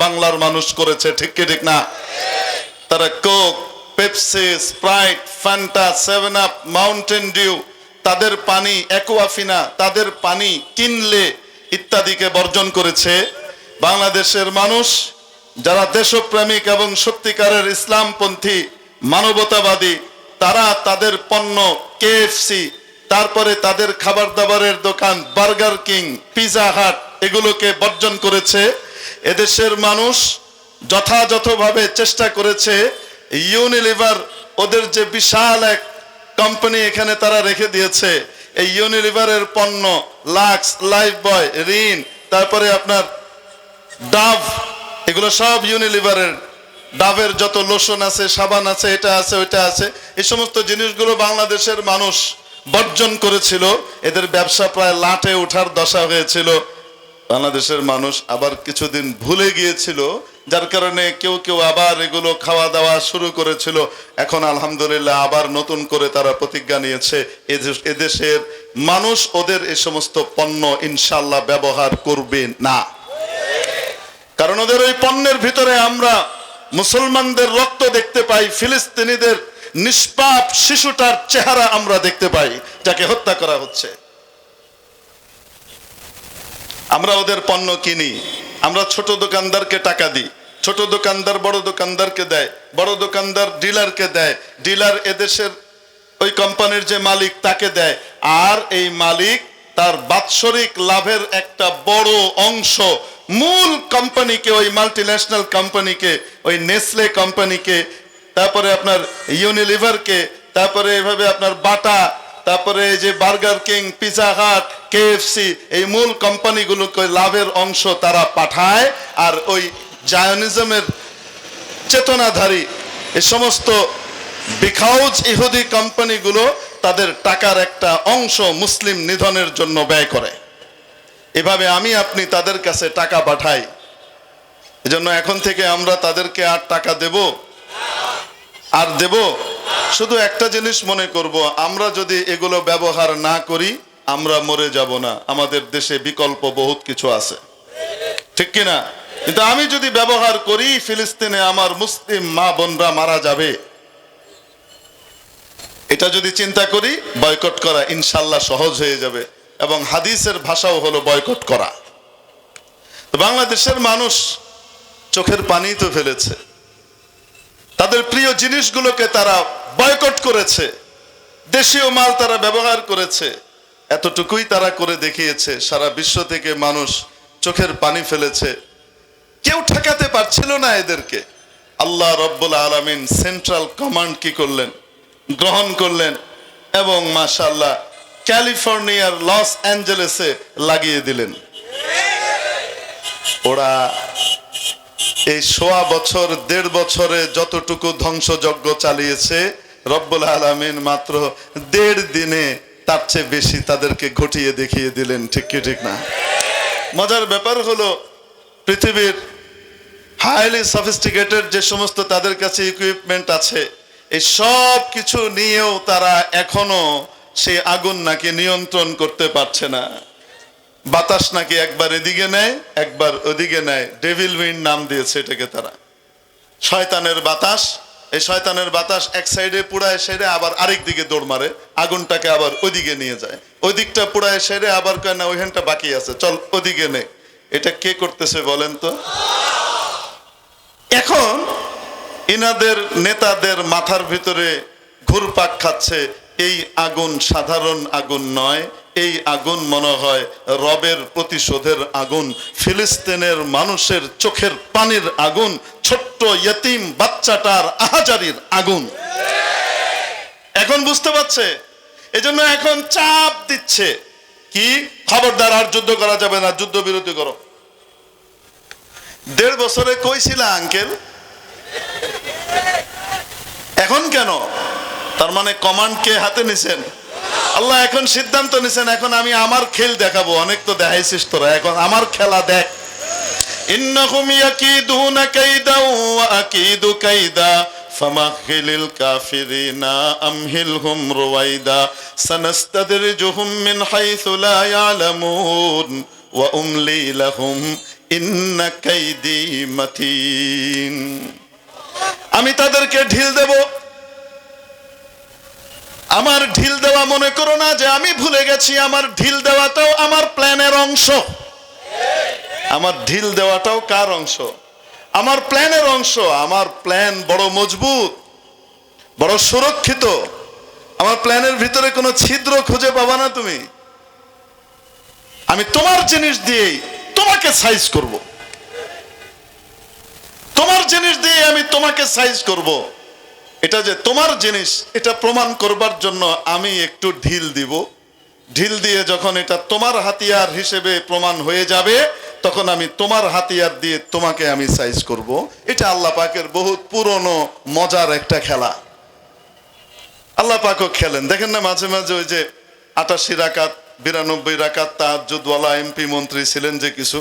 বাংলার মানুষ করেছে, ঠিক কি ঠিক না? তারা Coke, Pepsi, Sprite, Fanta, 7 up, Mountain Dew, তাদের পানি, অ্যাকোয়াফিনা, তাদের পানি কিনলে ইত্যাদিকে বর্জন করেছে। বাংলাদেশের মানুষ যারা দেশপ্রেমিক এবং সত্যিকারের ইসলামপন্থী মানবতাবাদী, তারা তাদের পণ্য কেএফসি, তারপরে তাদের খাবার দাবারের দোকান বার্গার কিং, পিজা হাট এগুলোকে বর্জন করেছে। এদেশের মানুষ যথাযথভাবে চেষ্টা করেছে। ইউনিলিভার ওদের যে বিশাল এক কোম্পানি এখানে তারা রেখে দিয়েছে, এই ইউনিলিভারের পণ্য লাক্স, লাইফ বয়, রিন, তারপরে আপনার ডাভ, এগুলো সব ইউনিলিভারের। ডাভের যত লোশন আছে, সাবান আছে, এটা আছে, ওইটা আছে, এই সমস্ত জিনিসগুলো বাংলাদেশের মানুষ বর্জন করেছিল। এদের ব্যবসা প্রায় লাটে ওঠার দশা হয়েছিল। বাংলাদেশের মানুষ আবার কিছুদিন ভুলে গিয়েছিল, যার কারণে কেউ কেউ আবার এগুলো খাওয়া দাওয়া শুরু করেছিল। এখন আলহামদুলিল্লাহ আবার নতুন করে তারা প্রতিজ্ঞা নিয়েছে এদেশের মানুষ ওদের এই সমস্ত পণ্য ইনশাল্লাহ ব্যবহার করবে না। কারণ ওদের ওই পণ্যের ভিতরে আমরা মুসলমানদের রক্ত দেখতে পাই, ফিলিস্তিনিদের নিষ্পাপ শিশুটার চেহারা আমরা দেখতে পাই, যাকে হত্যা করা হচ্ছে। আমরা ওদের পণ্য কিনি, আমরা ছোট দোকানদারকে টাকা দিই, ছোট দোকানদার বড় দোকানদারকে দেয়, বড় দোকানদার ডিলারকে দেয়, ডিলার এদেশের ওই কোম্পানির যে মালিক তাকে দেয়, আর এই মালিক তার বাৎসরিক লাভের একটা বড় অংশ মূল কোম্পানিকে, ওই মাল্টিন্যাশনাল কোম্পানিকে, ওই নেসলে কোম্পানিকে, তারপরে আপনার ইউনিলিভারকে, তারপরে এভাবে আপনার বাটা, তারপরে যে বার্গার কিং, পিজা হাট, কেএফসি, এই মূল কোম্পানিগুলোকে লাভের অংশ তারা পাঠায়। আর ওই জায়নিজমের চেতনাধারী এই সমস্ত বিখাউজ ইহুদি কোম্পানিগুলো তাদের টাকার একটা অংশ মুসলিম নিধনের জন্য ব্যয় করে। এভাবে আমি আপনি তাদের কাছে টাকা পাঠাই। এজন্য এখন থেকে আমরা তাদেরকে আর টাকা দেব আর দেব? শুধু একটা জিনিস মনে করব, আমরা যদি এগুলো ব্যবহার না করি আমরা মরে যাব না। আমাদের দেশে বিকল্প বহুত কিছু আছে, ঠিক কিনা? কিন্তু আমি যদি ব্যবহার করি, ফিলিস্তিনে আমার মুসলিম মা বোনরা মারা যাবে, এটা যদি চিন্তা করি, বয়কট করা ইনশাল্লাহ সহজ হয়ে যাবে। এবং হাদিসের ভাষাও হলো বয়কট করা। তো বাংলাদেশের মানুষ চোখের পানি তো ফেলেছে, তাদের প্রিয় জিনিসগুলোকে তারা বয়কট করেছে, দেশীয় মাল তারা ব্যবহার করেছে। এতটুকুই তারা করে দেখিয়েছে, সারা বিশ্ব থেকে মানুষ চোখের পানি ফেলেছে। কেউ ঠেকাতে পারছিল না এদেরকে। আল্লাহ রব্বুল আলামিন সেন্ট্রাল কমান্ড কি করলেন? গ্রহণ করলেন এবং মাশাআল্লাহ ক্যালিফোর্নিয়ার লস অ্যাঞ্জেলেসে লাগিয়ে দিলেন। ওরা এই 1.25 বছর 1.5 বছরে যতটুকু ধ্বংসযজ্ঞ চালিয়েছে, রব্বুল আলামিন মাত্র 1.5 দিনে তার চেয়ে বেশি তাদেরকে ঘটিয়ে দেখিয়ে দিলেন, ঠিক কি ঠিক না? মজার ব্যাপার হলো, পৃথিবীর হাইলি সফিস্টিকেটেড যে সমস্ত তাদের কাছে ইকুইপমেন্ট আছে, এই সব কিছু নিয়েও তারা এখনো সেই আগুন নাকি নিয়ন্ত্রণ করতে পারছে না। বাতাস নাকি একবার এদিকে নেয় একবার ওদিকে নেয়, ডেভিল উইন্ড নাম দিয়েছে এটাকে তারা, শয়তানের বাতাস। এই শয়তানের বাতাস এক সাইডে পুড়ায় সেরে আবার আরেক দিকে দৌড় মারে, আগুনটাকে আবার ওইদিকে নিয়ে যায়, ওই দিকটা পুড়ায় সেরে আবার কয় না ওইখানটা বাকি আছে, চল ওদিকে নে। এটা কে করতেছে বলেন তো? এখন ইনাদের নেতাদের মাথার ভিতরে ঘুরপাক খাচ্ছে, এই আগুন সাধারণ আগুন নয়, এই আগুন মনে হয় রবের প্রতিশোধের আগুন, ফিলিস্তিনের মানুষের চোখের পানির আগুন, ছোট্ট ইয়তিম বাচ্চাটার আহাজারির আগুন। এখন বুঝতে পারছে, এজন্য এখন চাপ দিচ্ছে কি, খবরদার আর যুদ্ধ করা যাবে না, যুদ্ধ বিরতি করো। 1.5 বছরে কইছিল আঙ্কেল, এখন কেন? তার মানে কমান্ড কে হাতে নিছেন? আল্লাহ এখন সিদ্ধান্ত নিছেন, এখন আমি আমার খেল দেখাবো। অনেক তো দেখাইছিস তোরা, এখন আমার খেলা দেখ। ইন্নাহুম ইয়াকিদুনা কাইদা ওয়া আকিদু কাইদা ফামাহিলিল কাফিরিনা আমহিলহুম রুওয়াইদা সানাস্তাদরিজুহুম মিন হাইসু লা ইয়ালামুন ওয়া উমলি লাহুম ইন্না কাইদি মাতিন। আমি তাদেরকে ঢিল দেব। আমার ঢিল দেওয়া মনে করো না যে আমি ভুলে গেছি, আমার ঢিল দেওয়াটাও আমার প্ল্যানের অংশ। আমার ঢিল দেওয়াটাও কার অংশ? আমার প্ল্যানের অংশ। আমার প্ল্যান বড় মজবুত, বড় সুরক্ষিত। আমার প্ল্যানের ভিতরে কোনো ছিদ্র খুঁজে পাবা না তুমি। আমি তোমার জিনিস দিয়েই তোমাকে সাইজ করব, তোমার জিনিস দিয়ে আমি তোমাকে সাইজ করব। এটা যে তোমার জিনিস এটা প্রমাণ করবার জন্য আমি একটু ঢিল দিব। ঢিল দিয়ে যখন এটা তোমার হাতিয়ার হিসেবে প্রমাণ হয়ে যাবে, তখন আমি তোমার হাতিয়ার দিয়ে তোমাকে আমি সাইজ করব। এটা আল্লাহ পাকের বহুত পুরনো মজার একটা খেলা। আল্লাহ পাকও খেলেন, দেখেন না মাঝে মাঝে ওই যে 88 রাকাত 92 রাকাত তাহাজ্জুদওয়ালা এমপি মন্ত্রী ছিলেন যে কিছু,